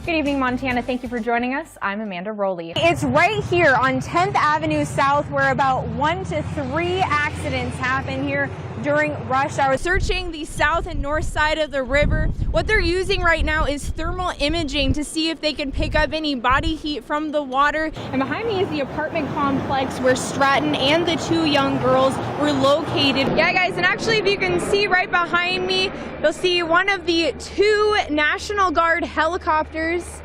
Good evening, Montana. Thank you for joining us. I'm Amanda Roley. It's right here on 10th Avenue South where about 1 to 3 accidents happen here during rush hour. Searching the south and north side of the river. What they're using right now is thermal imaging to see if they can pick up any body heat from the water. And behind me is the apartment complex where Stratton and the 2 young girls were located. Yeah, guys, and actually if you can see right behind me, you'll see one of the 2 National Guard helicopters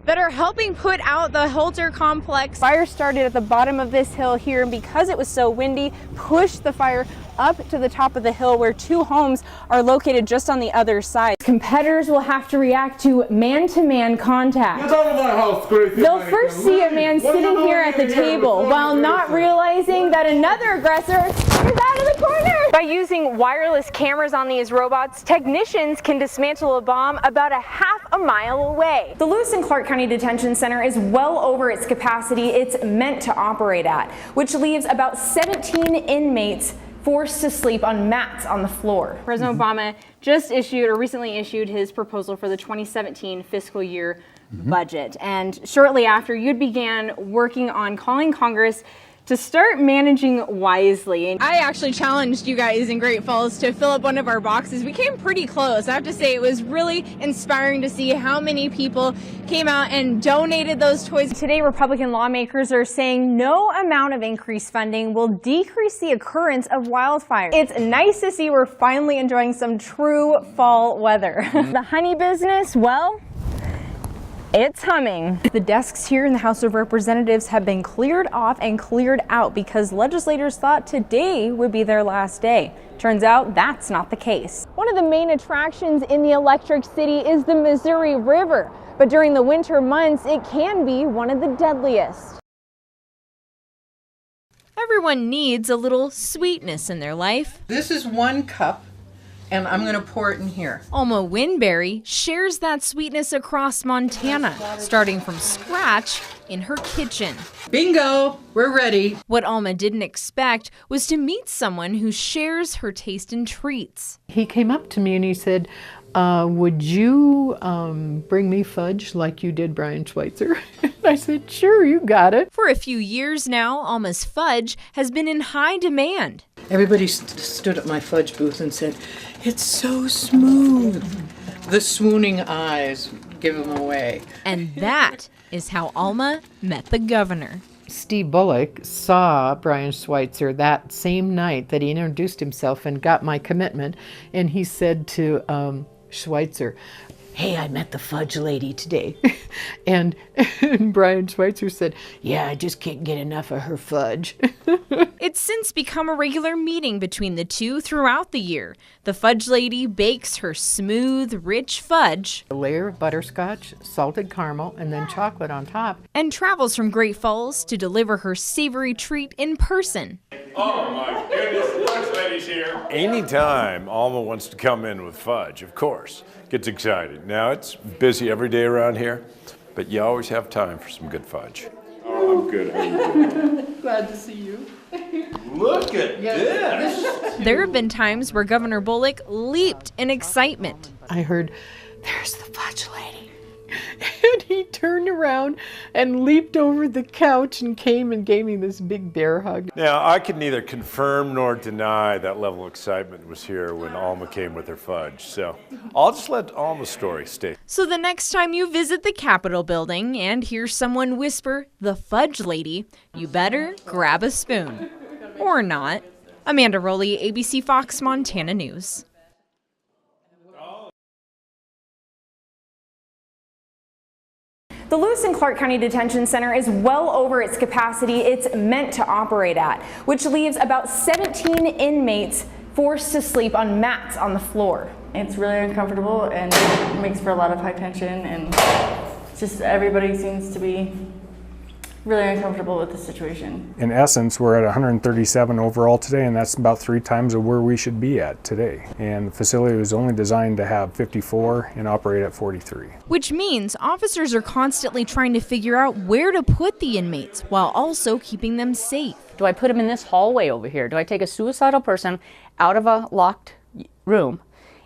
that are helping put out the Holter complex. Fire started at the bottom of this hill here, and because it was so windy, pushed the fire up to the top of the hill where 2 homes are located just on the other side. Competitors will have to react to man-to-man contact. They'll first see a man sitting here at the table while not realizing that another aggressor is out of the corner. By using wireless cameras on these robots, technicians can dismantle a bomb about a half a mile away. The Lewis and Clark County Detention Center is well over its capacity it's meant to operate at, which leaves about 17 inmates forced to sleep on mats on the floor. President Obama just recently issued his proposal for the 2017 fiscal year budget. And shortly after, you began working on calling Congress to start managing wisely. And I actually challenged you guys in Great Falls to fill up one of our boxes. We came pretty close. I have to say it was really inspiring to see how many people came out and donated those toys. Today, Republican lawmakers are saying no amount of increased funding will decrease the occurrence of wildfires. It's nice to see we're finally enjoying some true fall weather. The honey business, well, it's humming. The desks here in the House of Representatives have been cleared off and cleared out because legislators thought today would be their last day. Turns out that's not the case. One of the main attractions in the Electric City is the Missouri River, but during the winter months, it can be one of the deadliest. Everyone needs a little sweetness in their life. This is 1 cup. And I'm going to pour it in here. Alma Winberry shares that sweetness across Montana, starting from scratch in her kitchen. Bingo! We're ready. What Alma didn't expect was to meet someone who shares her taste in treats. He came up to me and he said, would you bring me fudge like you did Brian Schweitzer? I said, sure, you got it. For a few years now, Alma's fudge has been in high demand. Everybody stood at my fudge booth and said, it's so smooth. The swooning eyes give them away. And that is how Alma met the governor. Steve Bullock saw Brian Schweitzer that same night that he introduced himself and got my commitment. And he said to Schweitzer, hey, I met the fudge lady today. and Brian Schweitzer said, yeah, I just can't get enough of her fudge. It's since become a regular meeting between the two throughout the year. The fudge lady bakes her smooth, rich fudge, A layer of butterscotch, salted caramel, and then chocolate on top. and travels from Great Falls to deliver her savory treat in person. Oh my goodness, the fudge lady's here. Anytime Alma wants to come in with fudge, of course, gets excited. Now, it's busy every day around here, but you always have time for some good fudge. Oh, I'm good. How you doing? Glad to see you. Look at this. There have been times where Governor Bullock leaped in excitement. I heard, there's the fudge lady. And he turned around and leaped over the couch and came and gave me this big bear hug. Now, I can neither confirm nor deny that level of excitement was here when Alma came with her fudge, so I'll just let Alma's story stay. So the next time you visit the Capitol building and hear someone whisper, the fudge lady, you better grab a spoon. Or not. Amanda Roley, ABC Fox Montana News. The Lewis and Clark County Detention Center is well over its capacity it's meant to operate at, which leaves about 17 inmates forced to sleep on mats on the floor. It's really uncomfortable and it makes for a lot of high tension, and just everybody seems to be really uncomfortable with the situation. In essence, we're at 137 overall today, and that's about 3 times of where we should be at today. And the facility was only designed to have 54 and operate at 43. Which means officers are constantly trying to figure out where to put the inmates while also keeping them safe. Do I put them in this hallway over here? Do I take a suicidal person out of a locked room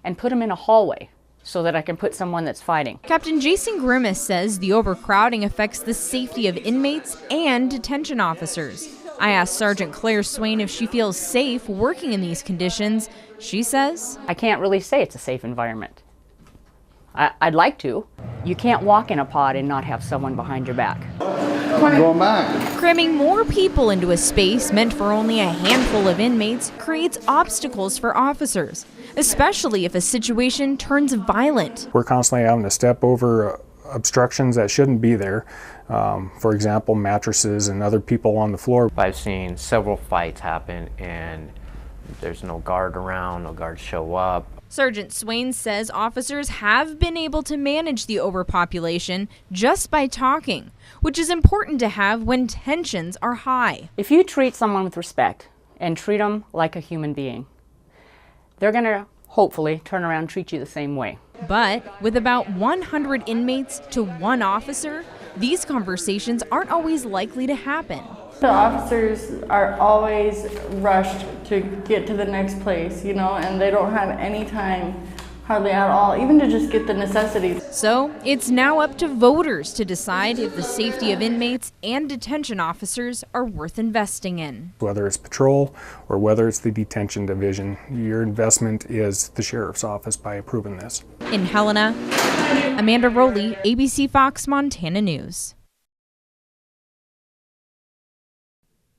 and put them in a hallway? so that I can put someone that's fighting. Captain Jason Grimace says the overcrowding affects the safety of inmates and detention officers. I asked Sergeant Claire Swain if she feels safe working in these conditions. She says, I can't really say it's a safe environment. I'd like to. You can't walk in a pod and not have someone behind your back. I'm going back. Cramming more people into a space meant for only a handful of inmates creates obstacles for officers, especially if a situation turns violent. We're constantly having to step over obstructions that shouldn't be there. For example, mattresses and other people on the floor. I've seen several fights happen and there's no guard around, no guards show up. Sergeant Swain says officers have been able to manage the overpopulation just by talking, which is important to have when tensions are high. If you treat someone with respect and treat them like a human being, they're going to hopefully turn around and treat you the same way. But with about 100 inmates to one officer, these conversations aren't always likely to happen. The officers are always rushed to get to the next place, and they don't have any time, hardly at all, even to just get the necessities. So it's now up to voters to decide if the safety of inmates and detention officers are worth investing in. Whether it's patrol or whether it's the detention division, your investment is the sheriff's office by approving this. In Helena, Amanda Roley, ABC Fox Montana News.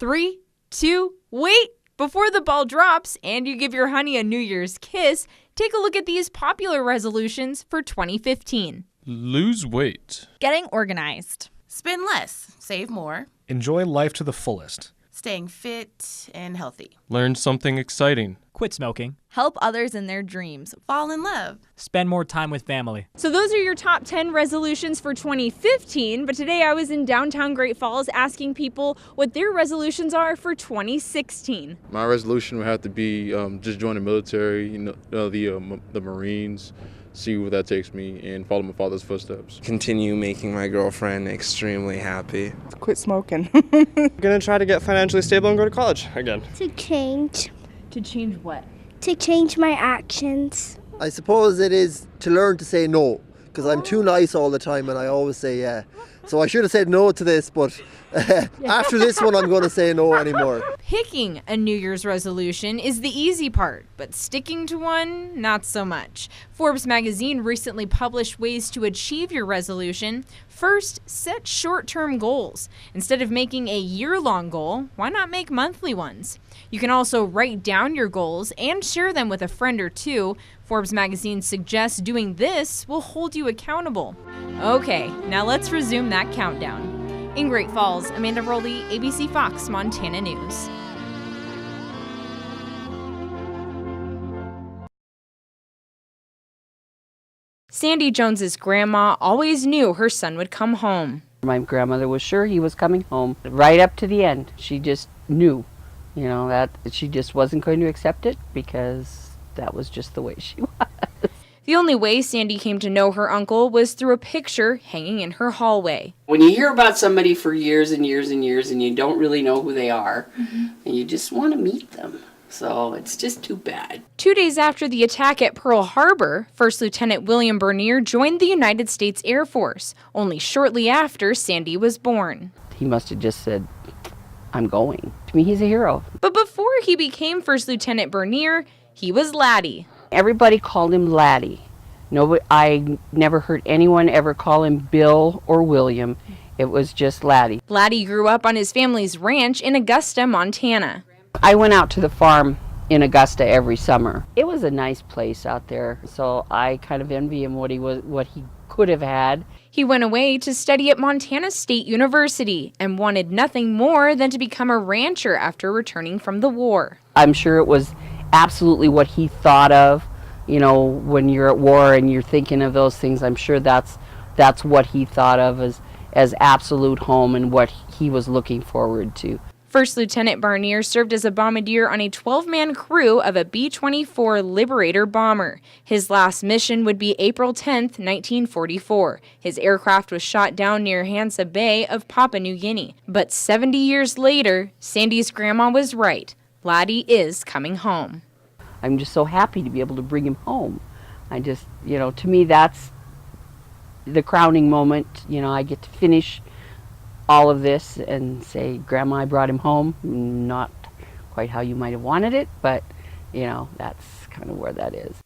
3, 2, wait! Before the ball drops and you give your honey a New Year's kiss, take a look at these popular resolutions for 2015. Lose weight. Getting organized. Spend less, save more. Enjoy life to the fullest. Staying fit and healthy. Learn something exciting. Quit smoking. Help others in their dreams. Fall in love. Spend more time with family. So those are your top 10 resolutions for 2015, but today I was in downtown Great Falls asking people what their resolutions are for 2016. My resolution would have to be just join the military, the Marines, see where that takes me, and follow my father's footsteps. Continue making my girlfriend extremely happy. Quit smoking. I'm gonna try to get financially stable and go to college again. To change. To change what? To change my actions. I suppose it is to learn to say no, because I'm too nice all the time and I always say yeah. So I should have said no to this, but after this one I'm going to say no anymore. Picking a New Year's resolution is the easy part, but sticking to one, not so much. Forbes magazine recently published ways to achieve your resolution. First, set short-term goals. Instead of making a year-long goal, why not make monthly ones? You can also write down your goals and share them with a friend or two. Forbes magazine suggests doing this will hold you accountable. Okay, now let's resume that countdown. In Great Falls, Amanda Roley, ABC Fox Montana News. Sandy Jones's grandma always knew her son would come home. My grandmother was sure he was coming home right up to the end. She just knew, that she just wasn't going to accept it because that was just the way she was. The only way Sandy came to know her uncle was through a picture hanging in her hallway. When you hear about somebody for years and years and years and you don't really know who they are, and you just want to meet them. So it's just too bad. 2 days after the attack at Pearl Harbor, First Lieutenant William Bernier joined the United States Air Force, only shortly after Sandy was born. He must have just said, I'm going. To me, he's a hero. But before he became First Lieutenant Bernier, he was Laddie. Everybody called him Laddie. I never heard anyone ever call him Bill or William. It was just Laddie. Laddie grew up on his family's ranch in Augusta, Montana. I went out to the farm in Augusta every summer. It was a nice place out there, so I kind of envy him what he could have had. He went away to study at Montana State University and wanted nothing more than to become a rancher after returning from the war. I'm sure it was absolutely what he thought of, when you're at war and you're thinking of those things. I'm sure that's what he thought of as absolute home and what he was looking forward to. First Lieutenant Bernier served as a bombardier on a 12-man crew of a B-24 Liberator bomber. His last mission would be April 10, 1944. His aircraft was shot down near Hansa Bay of Papua New Guinea. But 70 years later, Sandy's grandma was right. Laddie is coming home. I'm just so happy to be able to bring him home. I just, you know, to me that's the crowning moment. You know, I get to finish all of this and say, Grandma, I brought him home. Not quite how you might have wanted it, but, you know, that's kind of where that is.